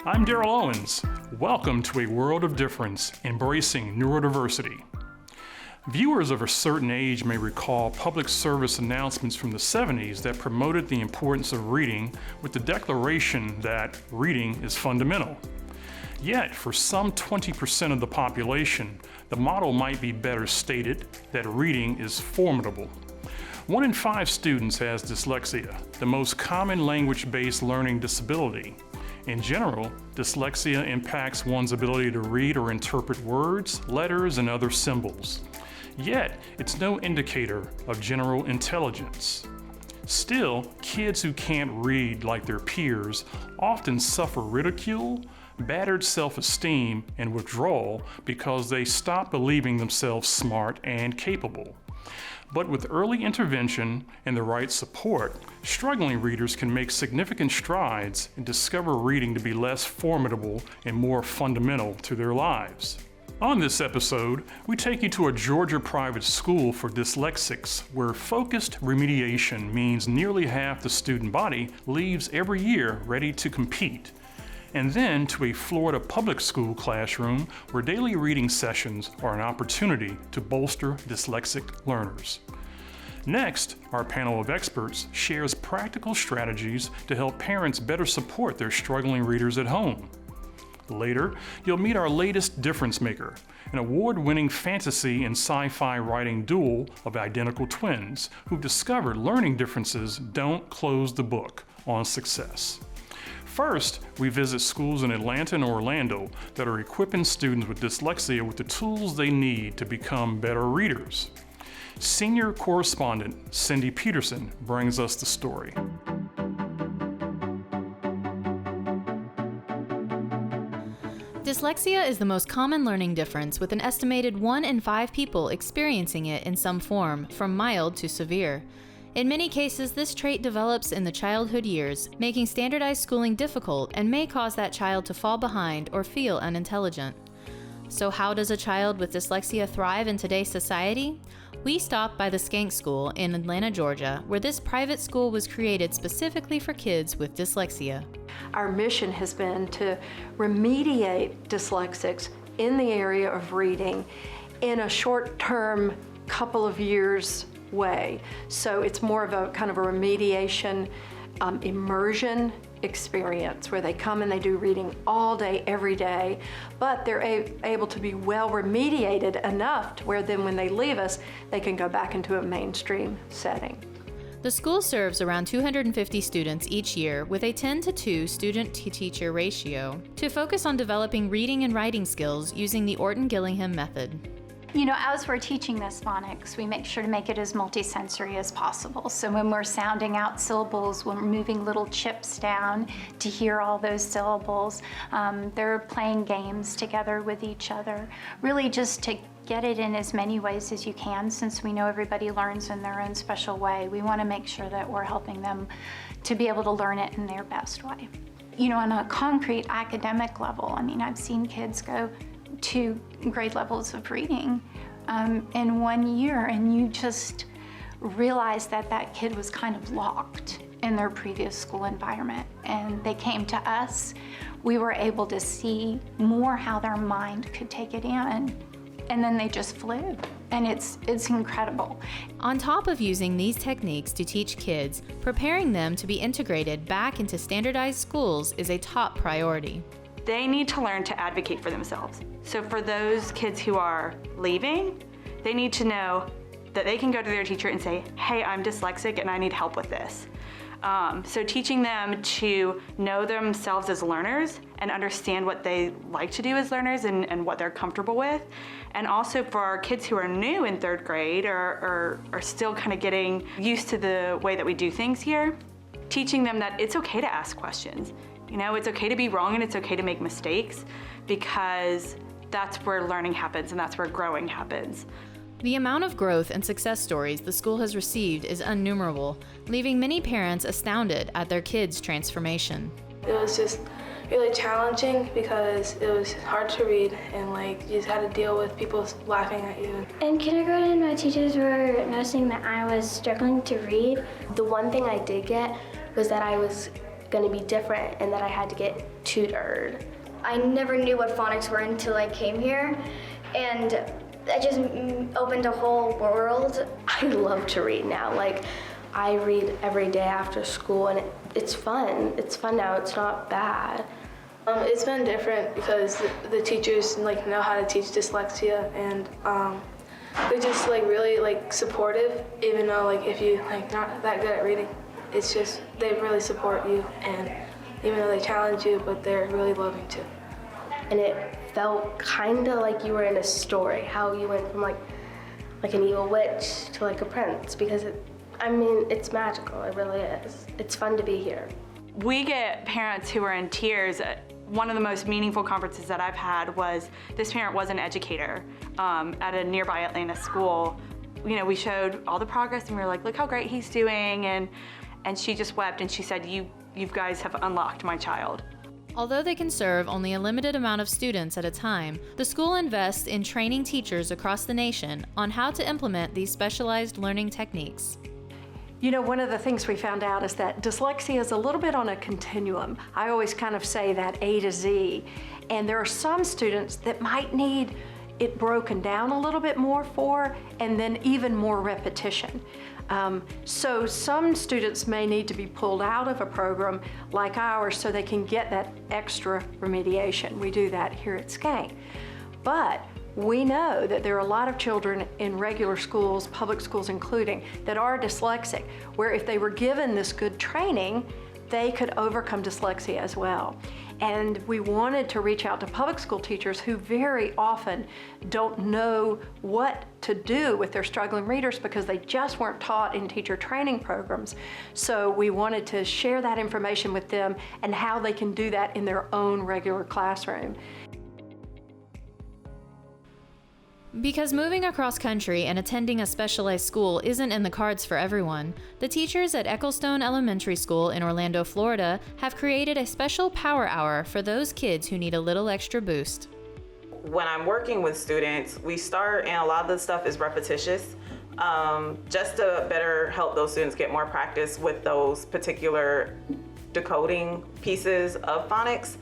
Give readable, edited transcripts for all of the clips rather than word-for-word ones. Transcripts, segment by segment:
I'm Daryl Owens. Welcome to A World of Difference, Embracing Neurodiversity. Viewers of a certain age may recall public service announcements from the 70s that promoted the importance of reading with the declaration that reading is fundamental. Yet, for some 20% of the population, the motto might be better stated that reading is formidable. 1 in 5 students has dyslexia, the most common language-based learning disability. In general, dyslexia impacts one's ability to read or interpret words, letters, and other symbols. Yet, it's no indicator of general intelligence. Still, kids who can't read like their peers often suffer ridicule, battered self-esteem, and withdrawal because they stop believing themselves smart and capable. But with early intervention and the right support, struggling readers can make significant strides and discover reading to be less formidable and more fundamental to their lives. On this episode, we take you to a Georgia private school for dyslexics where focused remediation means nearly half the student body leaves every year ready to compete. And then to a Florida public school classroom where daily reading sessions are an opportunity to bolster dyslexic learners. Next, our panel of experts shares practical strategies to help parents better support their struggling readers at home. Later, you'll meet our latest difference maker, an award-winning fantasy and sci-fi writing duo of identical twins who've discovered learning differences don't close the book on success. First, we visit schools in Atlanta and Orlando that are equipping students with dyslexia with the tools they need to become better readers. Senior correspondent Cindy Peterson brings us the story. Dyslexia is the most common learning difference, with an estimated 1 in 5 people experiencing it in some form, from mild to severe. In many cases, this trait develops in the childhood years, making standardized schooling difficult and may cause that child to fall behind or feel unintelligent. So how does a child with dyslexia thrive in today's society? We stopped by the Skank School in Atlanta, Georgia, where this private school was created specifically for kids with dyslexia. Our mission has been to remediate dyslexics in the area of reading in a short-term, couple of years way. So it's more of a kind of a remediation immersion experience where they come and they do reading all day, every day, but they're able to be well remediated enough to where then when they leave us, they can go back into a mainstream setting. The school serves around 250 students each year with a 10-to-2 student-to-teacher ratio to focus on developing reading and writing skills using the Orton-Gillingham method. You know, as we're teaching this phonics, we make sure to make it as multisensory as possible. So when we're sounding out syllables, we're moving little chips down to hear all those syllables. They're playing games together with each other, really just to get it in as many ways as you can. Since we know everybody learns in their own special way, we want to make sure that we're helping them to be able to learn it in their best way. You know, on a concrete academic level, I mean, I've seen kids go to grade levels of reading in 1 year, and you just realize that that kid was kind of locked in their previous school environment, and they came to us. We were able to see more how their mind could take it in, and then they just flew, and it's incredible. On top of using these techniques to teach kids, preparing them to be integrated back into standardized schools is a top priority. They need to learn to advocate for themselves. So for those kids who are leaving, they need to know that they can go to their teacher and say, hey, I'm dyslexic and I need help with this. So teaching them to know themselves as learners and understand what they like to do as learners and what they're comfortable with. And also for our kids who are new in 3rd grade or are still kind of getting used to the way that we do things here, teaching them that it's okay to ask questions. You know, it's okay to be wrong and it's okay to make mistakes, because that's where learning happens and that's where growing happens. The amount of growth and success stories the school has received is innumerable, leaving many parents astounded at their kids' transformation. It was just really challenging because it was hard to read and you just had to deal with people laughing at you. In kindergarten, my teachers were noticing that I was struggling to read. The one thing I did get was that I was going to be different and that I had to get tutored. I never knew what phonics were until I came here, and that just opened a whole world. I love to read now. Like, I read every day after school, and it's fun. It's fun now. It's not bad. It's been different because the teachers know how to teach dyslexia, and they're just really supportive. Even though if you not that good at reading, it's just they really support you, and even though they challenge you, but they're really loving too. And it felt kind of like you were in a story, how you went from like an evil witch to a prince, because it's magical. It really is. It's fun to be here. We get parents who are in tears. One of the most meaningful conferences that I've had was this parent was an educator at a nearby Atlanta school. We showed all the progress and we were like, look how great he's doing, and she just wept and she said, you guys have unlocked my child. Although they can serve only a limited amount of students at a time, the school invests in training teachers across the nation on how to implement these specialized learning techniques. One of the things we found out is that dyslexia is a little bit on a continuum. I always kind of say that A to Z. And there are some students that might need it broken down a little bit more and then even more repetition. So some students may need to be pulled out of a program like ours so they can get that extra remediation. We do that here at Skank. But we know that there are a lot of children in regular schools, public schools including, that are dyslexic, where if they were given this good training, they could overcome dyslexia as well. And we wanted to reach out to public school teachers who very often don't know what to do with their struggling readers because they just weren't taught in teacher training programs. So we wanted to share that information with them and how they can do that in their own regular classroom. Because moving across country and attending a specialized school isn't in the cards for everyone, the teachers at Ecclestone Elementary School in Orlando, Florida, have created a special power hour for those kids who need a little extra boost. When I'm working with students, we start, and a lot of the stuff is repetitious, just to better help those students get more practice with those particular decoding pieces of phonics.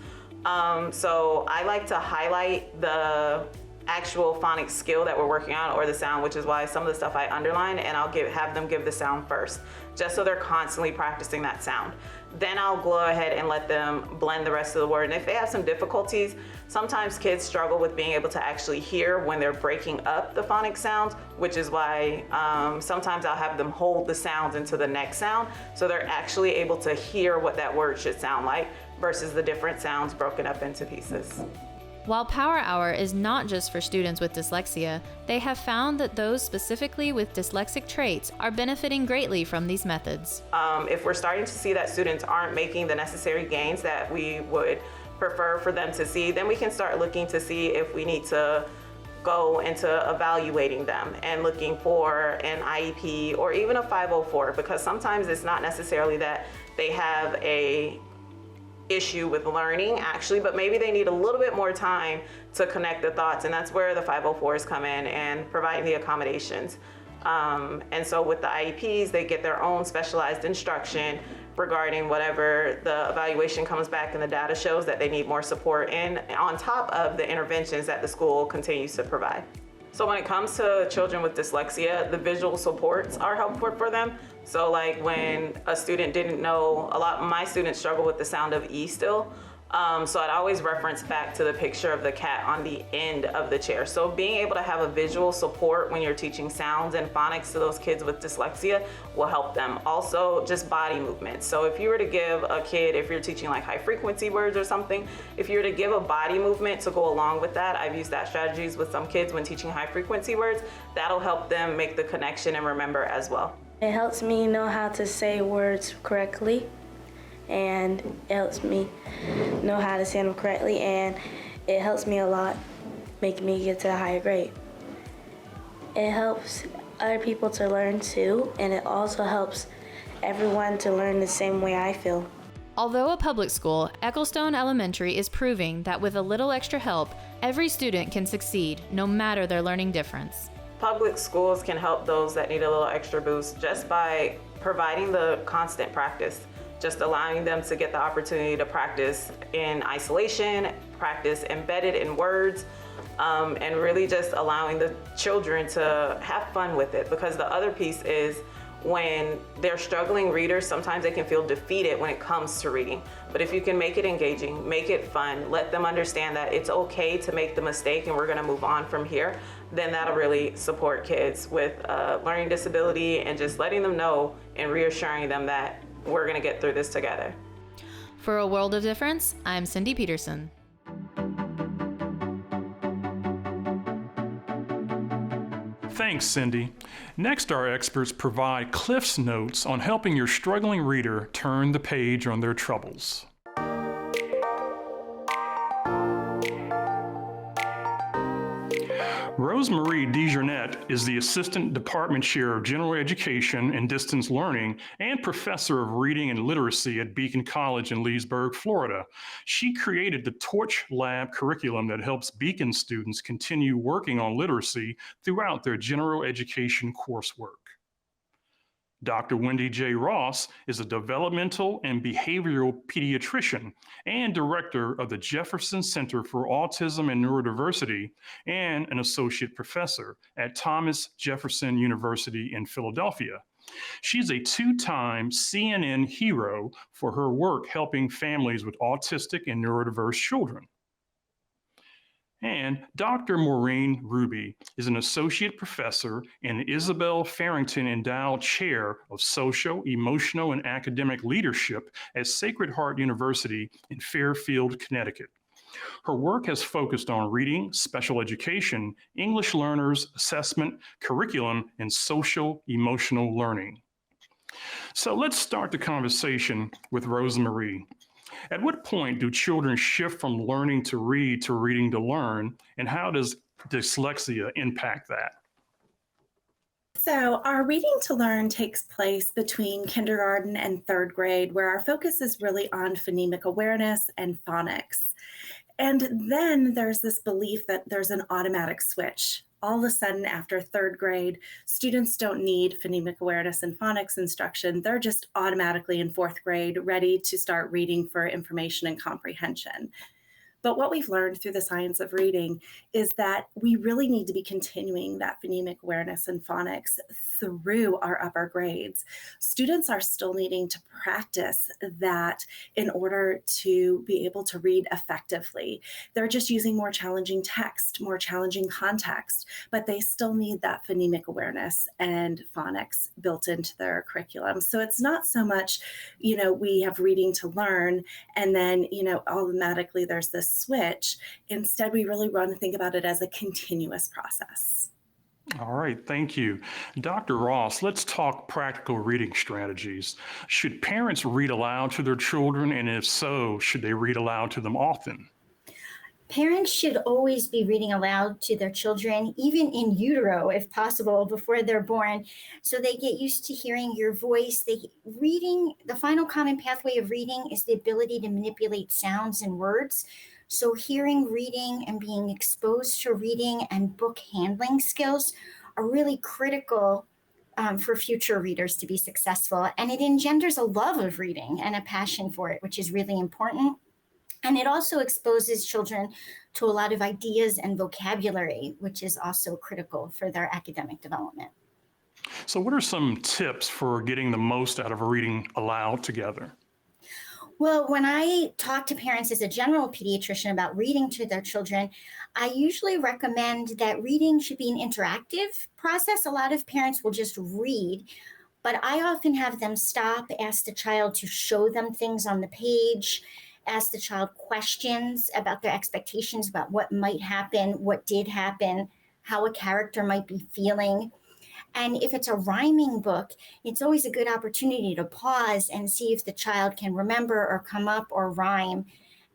So I like to highlight the actual phonics skill that we're working on, or the sound, which is why some of the stuff I underline, and I'll have them give the sound first, just so they're constantly practicing that sound. Then I'll go ahead and let them blend the rest of the word. And if they have some difficulties, sometimes kids struggle with being able to actually hear when they're breaking up the phonics sounds, which is why sometimes I'll have them hold the sounds into the next sound, so they're actually able to hear what that word should sound like versus the different sounds broken up into pieces. While Power Hour is not just for students with dyslexia, they have found that those specifically with dyslexic traits are benefiting greatly from these methods. If we're starting to see that students aren't making the necessary gains that we would prefer for them to see, then we can start looking to see if we need to go into evaluating them and looking for an IEP or even a 504, because sometimes it's not necessarily that they have a issue with learning actually, but maybe they need a little bit more time to connect the thoughts, and that's where the 504s come in and providing the accommodations. And so with the IEPs, they get their own specialized instruction regarding whatever the evaluation comes back and the data shows that they need more support in, on top of the interventions that the school continues to provide. So when it comes to children with dyslexia, the visual supports are helpful for them. So like when a student didn't know, a lot of my students struggle with the sound of E still. So I'd always reference back to the picture of the cat on the end of the chair. So being able to have a visual support when you're teaching sounds and phonics to those kids with dyslexia will help them. Also, just body movement. So if you were to give a kid, if you're teaching like high frequency words or something, if you were to give a body movement to go along with that, I've used that strategies with some kids when teaching high frequency words, that'll help them make the connection and remember as well. It helps me know how to say words correctly, and it helps me know how to say them correctly, and it helps me a lot, making me get to a higher grade. It helps other people to learn too, and it also helps everyone to learn the same way I feel. Although a public school, Ecclestone Elementary is proving that with a little extra help, every student can succeed, no matter their learning difference. Public schools can help those that need a little extra boost just by providing the constant practice. just allowing them to get the opportunity to practice in isolation, practice embedded in words, and really just allowing the children to have fun with it. Because the other piece is when they're struggling readers, sometimes they can feel defeated when it comes to reading. But if you can make it engaging, make it fun, let them understand that it's okay to make the mistake and we're gonna move on from here, then that'll really support kids with learning disability and just letting them know and reassuring them that we're gonna get through this together. For A World of Difference, I'm Cindy Peterson. Thanks, Cindy. Next, our experts provide Cliff's notes on helping your struggling reader turn the page on their troubles. Rosemarie DeJournette is the Assistant Department Chair of General Education and Distance Learning and Professor of Reading and Literacy at Beacon College in Leesburg, Florida. She created the Torch Lab curriculum that helps Beacon students continue working on literacy throughout their general education coursework. Dr. Wendy J. Ross is a developmental and behavioral pediatrician and director of the Jefferson Center for Autism and Neurodiversity and an associate professor at Thomas Jefferson University in Philadelphia. She's a two-time CNN hero for her work helping families with autistic and neurodiverse children. And Dr. Maureen Ruby is an associate professor and Isabel Farrington Endowed Chair of Social, Emotional, and Academic Leadership at Sacred Heart University in Fairfield, Connecticut. Her work has focused on reading, special education, English learners, assessment, curriculum, and social emotional learning. So let's start the conversation with Rosemarie. At what point do children shift from learning to read to reading to learn, and how does dyslexia impact that? So our reading to learn takes place between kindergarten and third grade, where our focus is really on phonemic awareness and phonics. And then there's this belief that there's an automatic switch. All of a sudden, after third grade, students don't need phonemic awareness and phonics instruction. They're just automatically in fourth grade, ready to start reading for information and comprehension. But what we've learned through the science of reading is that we really need to be continuing that phonemic awareness and phonics through our upper grades. Students are still needing to practice that in order to be able to read effectively. They're just using more challenging text, more challenging context, but they still need that phonemic awareness and phonics built into their curriculum. So it's not so much, we have reading to learn and then, automatically there's this switch. Instead, we really want to think about it as a continuous process. All right, thank you. Dr. Ross, let's talk practical reading strategies. Should parents read aloud to their children? And if so, should they read aloud to them often? Parents should always be reading aloud to their children, even in utero, if possible, before they're born, so they get used to hearing your voice. The final common pathway of reading is the ability to manipulate sounds and words. So hearing, reading, and being exposed to reading and book handling skills are really critical for future readers to be successful. And it engenders a love of reading and a passion for it, which is really important. And it also exposes children to a lot of ideas and vocabulary, which is also critical for their academic development. So what are some tips for getting the most out of reading aloud together? Well, when I talk to parents as a general pediatrician about reading to their children, I usually recommend that reading should be an interactive process. A lot of parents will just read, but I often have them stop, ask the child to show them things on the page, ask the child questions about their expectations about what might happen, what did happen, how a character might be feeling. And if it's a rhyming book, it's always a good opportunity to pause and see if the child can remember or come up or rhyme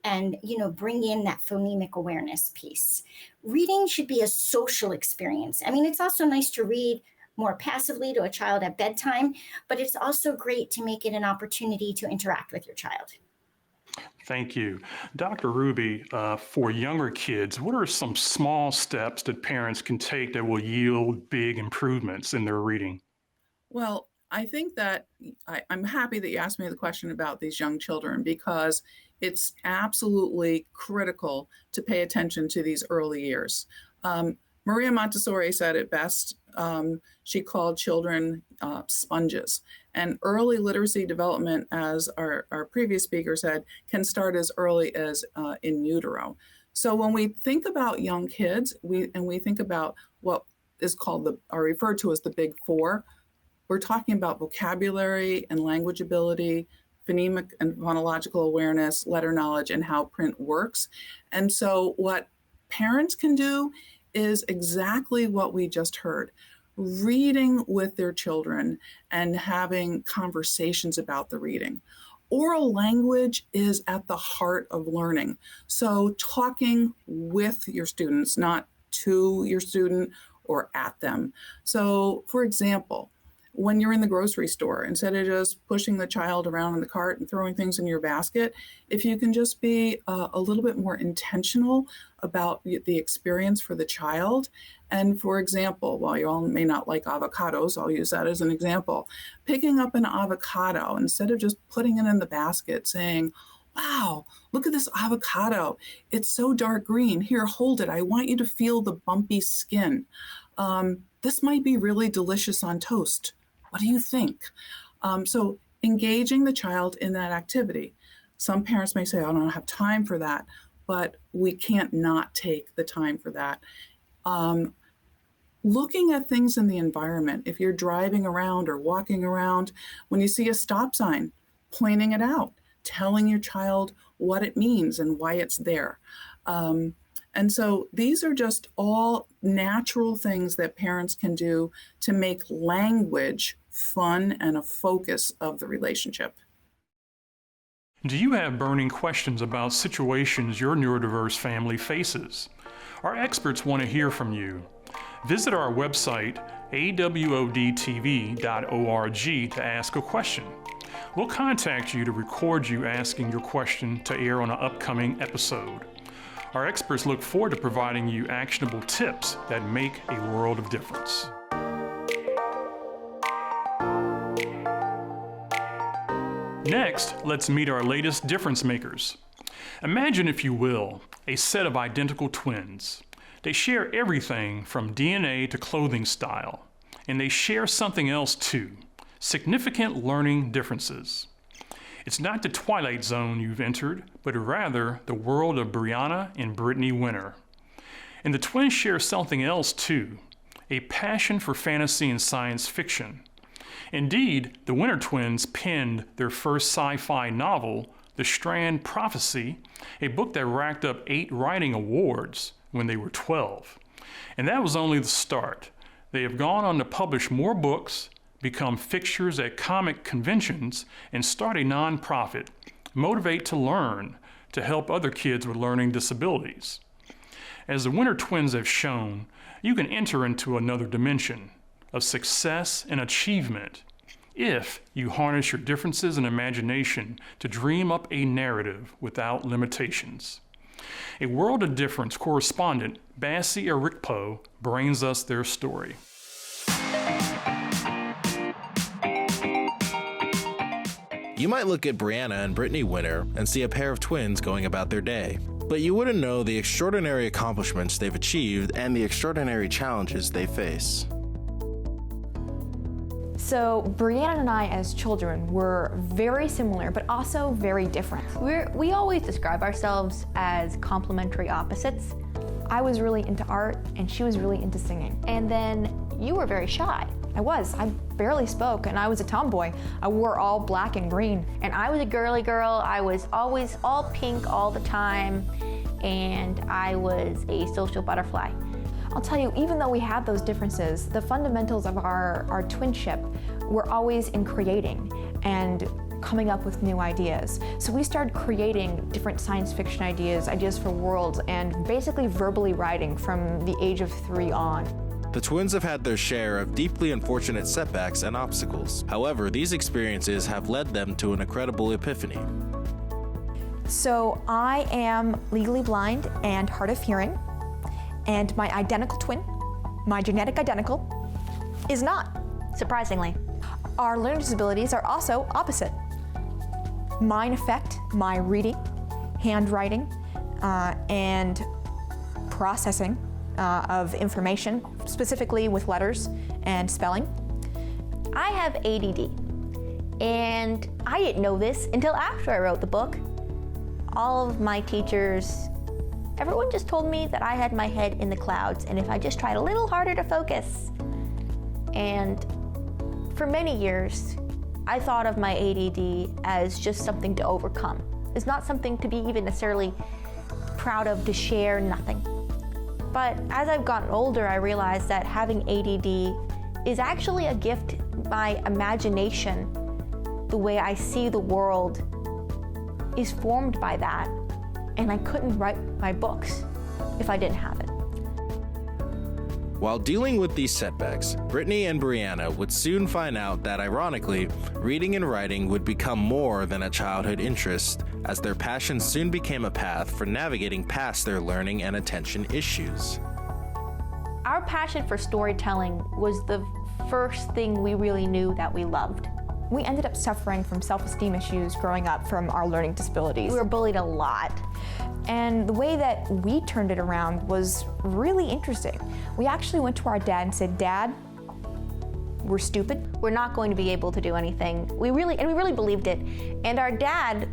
and, bring in that phonemic awareness piece. Reading should be a social experience. It's also nice to read more passively to a child at bedtime, but it's also great to make it an opportunity to interact with your child. Thank you. Dr. Ruby, for younger kids, what are some small steps that parents can take that will yield big improvements in their reading? Well, I think that I'm happy that you asked me the question about these young children, because it's absolutely critical to pay attention to these early years. Maria Montessori said it best. She called children sponges. And early literacy development, as our previous speaker said, can start as early as in utero. So when we think about young kids, we think about what is called are referred to as the big four. We're talking about vocabulary and language ability, phonemic and phonological awareness, letter knowledge, and how print works. And so what parents can do is exactly what we just heard: reading with their children and having conversations about the reading. Oral language is at the heart of learning. So talking with your students, not to your student or at them. So for example, when you're in the grocery store, instead of just pushing the child around in the cart and throwing things in your basket, if you can just be a little bit more intentional about the experience for the child. And for example, while you all may not like avocados, I'll use that as an example, picking up an avocado, instead of just putting it in the basket saying, wow, look at this avocado. It's so dark green. Here, hold it. I want you to feel the bumpy skin. This might be really delicious on toast. What do you think? So engaging the child in that activity. Some parents may say, I don't have time for that, but we can't not take the time for that. Looking at things in the environment, if you're driving around or walking around, when you see a stop sign, pointing it out, telling your child what it means and why it's there. And so these are just all natural things that parents can do to make language fun and a focus of the relationship. Do you have burning questions about situations your neurodiverse family faces? Our experts want to hear from you. Visit our website, awodtv.org, to ask a question. We'll contact you to record you asking your question to air on an upcoming episode. Our experts look forward to providing you actionable tips that make a world of difference. Next, let's meet our latest difference makers. Imagine, if you will, a set of identical twins. They share everything from DNA to clothing style, and they share something else too: significant learning differences. It's not the Twilight Zone you've entered, but rather the world of Brianna and Brittany Winter. And the twins share something else too: a passion for fantasy and science fiction. Indeed, the Winter twins penned their first sci-fi novel, The Strand Prophecy, a book that racked up 8 writing awards when they were 12. And that was only the start. They have gone on to publish more books, become fixtures at comic conventions, and start a nonprofit, Motivate to Learn, to help other kids with learning disabilities. As the Winter twins have shown, you can enter into another dimension of success and achievement if you harness your differences and imagination to dream up a narrative without limitations. A World of Difference correspondent, Bassi Arikpo, brings us their story. You might look at Brianna and Brittany Winter and see a pair of twins going about their day, but you wouldn't know the extraordinary accomplishments they've achieved and the extraordinary challenges they face. So Brianna and I as children were very similar, but also very different. We always describe ourselves as complementary opposites. I was really into art and she was really into singing. And then you were very shy. I barely spoke and I was a tomboy. I wore all black and green. And I was a girly girl. I was always all pink all the time. And I was a social butterfly. I'll tell you, even though we had those differences, the fundamentals of our twinship were always in creating and coming up with new ideas. So we started creating different science fiction ideas for worlds, and basically verbally writing from the age of 3 on. The twins have had their share of deeply unfortunate setbacks and obstacles. However, these experiences have led them to an incredible epiphany. So I am legally blind and hard of hearing. And my identical twin, my genetic identical, is not, surprisingly. our learning disabilities are also opposite. Mine affect my reading, handwriting, and processing of information, specifically with letters and spelling. I have ADD, and I didn't know this until after I wrote the book. All of my teachers, everyone just told me that I had my head in the clouds, and if I just tried a little harder to focus. And for many years, I thought of my ADD as just something to overcome. It's not something to be even necessarily proud of, to share, nothing. But as I've gotten older, I realized that having ADD is actually a gift. My imagination, the way I see the world, is formed by that. And I couldn't write my books if I didn't have it. While dealing with these setbacks, Brittany and Brianna would soon find out that, ironically, reading and writing would become more than a childhood interest, as their passion soon became a path for navigating past their learning and attention issues. Our passion for storytelling was the first thing we really knew that we loved. We ended up suffering from self-esteem issues growing up from our learning disabilities. We were bullied a lot. And the way that we turned it around was really interesting. We actually went to our dad and said, "Dad, we're stupid. We're not going to be able to do anything." We really believed it. And our dad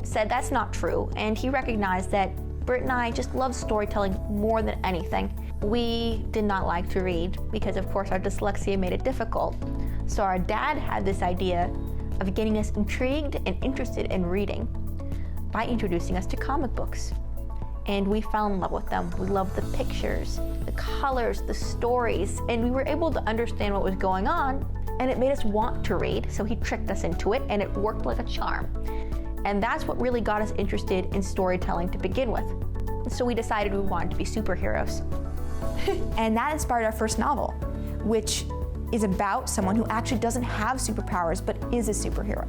said that's not true. And he recognized that Britt and I just love storytelling more than anything. We did not like to read because, of course, our dyslexia made it difficult. So our dad had this idea of getting us intrigued and interested in reading by introducing us to comic books. And we fell in love with them. We loved the pictures, the colors, the stories, and we were able to understand what was going on, and it made us want to read. So he tricked us into it, and it worked like a charm. And that's what really got us interested in storytelling to begin with. So we decided we wanted to be superheroes. And that inspired our first novel, which is about someone who actually doesn't have superpowers but is a superhero.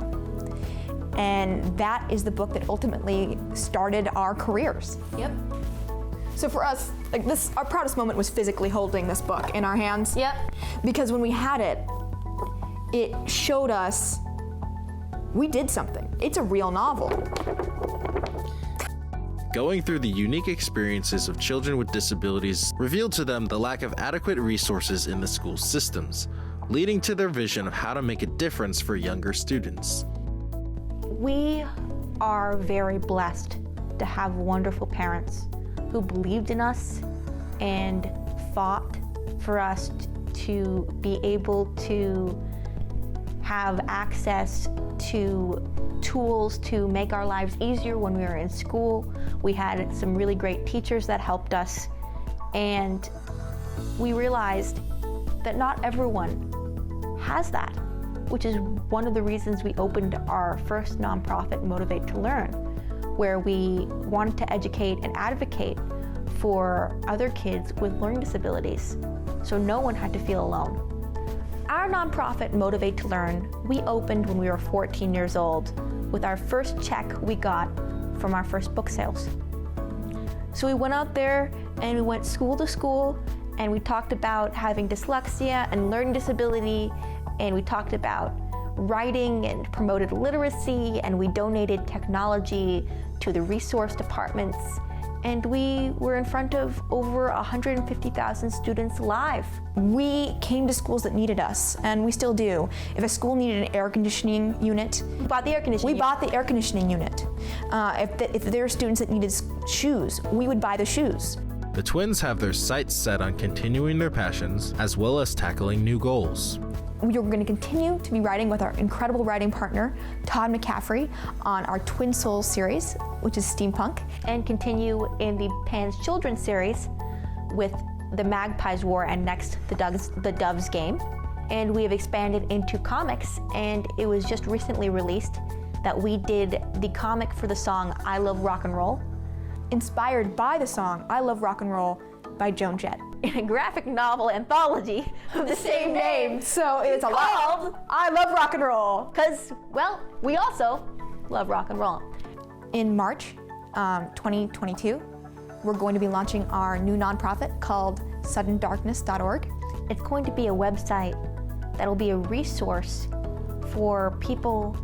And that is the book that ultimately started our careers. Yep. So for us, like this, our proudest moment was physically holding this book in our hands. Yep. Because when we had it, it showed us we did something. It's a real novel. Going through the unique experiences of children with disabilities revealed to them the lack of adequate resources in the school systems, leading to their vision of how to make a difference for younger students. We are very blessed to have wonderful parents who believed in us and fought for us to be able to have access to tools to make our lives easier when we were in school. We had some really great teachers that helped us, and we realized that not everyone has that, which is one of the reasons we opened our first nonprofit, Motivate to Learn, where we wanted to educate and advocate for other kids with learning disabilities, so no one had to feel alone. Our nonprofit, Motivate to Learn, we opened when we were 14 years old with our first check we got from our first book sales. So we went out there and we went school to school, and we talked about having dyslexia and learning disability, and we talked about writing and promoted literacy, and we donated technology to the resource departments, and we were in front of over 150,000 students live. We came to schools that needed us, and we still do. If a school needed an air conditioning unit, we bought the air conditioning unit. If there were students that needed shoes, we would buy the shoes. The twins have their sights set on continuing their passions as well as tackling new goals. We are going to continue to be writing with our incredible writing partner, Todd McCaffrey, on our Twin Souls series, which is steampunk, and continue in the Pan's Children's series with the Magpies War and next the Doves Game. And we have expanded into comics, and it was just recently released that we did the comic for the song I Love Rock and Roll, inspired by the song I Love Rock and Roll by Joan Jett, in a graphic novel anthology of the same name. So it's called I Love Rock and Roll. Because, well, we also love rock and roll. In March 2022, we're going to be launching our new nonprofit called suddendarkness.org. It's going to be a website that'll be a resource for people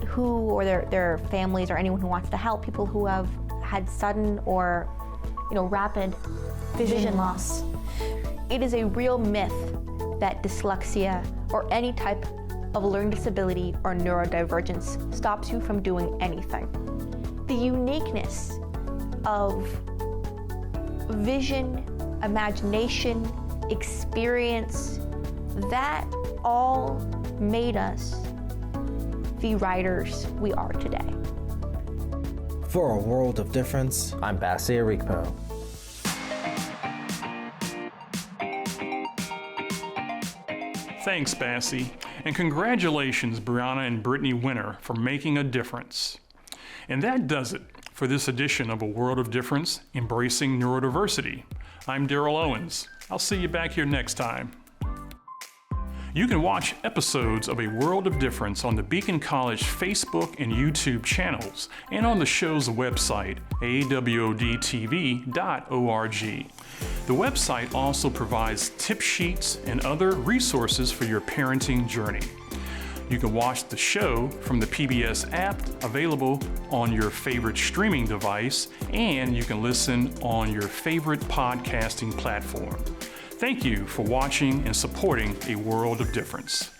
who, or their families or anyone who wants to help, people who have had sudden or rapid vision loss. It is a real myth that dyslexia or any type of learning disability or neurodivergence stops you from doing anything. The uniqueness of vision, imagination, experience, that all made us the writers we are today. For a world of difference, I'm Bassi Arikpo. Thanks, Bassi, and congratulations, Brianna and Brittany Winter, for making a difference. And that does it for this edition of A World of Difference, Embracing Neurodiversity. I'm Daryl Owens. I'll see you back here next time. You can watch episodes of A World of Difference on the Beacon College Facebook and YouTube channels and on the show's website, awodtv.org. The website also provides tip sheets and other resources for your parenting journey. You can watch the show from the PBS app available on your favorite streaming device, and you can listen on your favorite podcasting platform. Thank you for watching and supporting A World of Difference.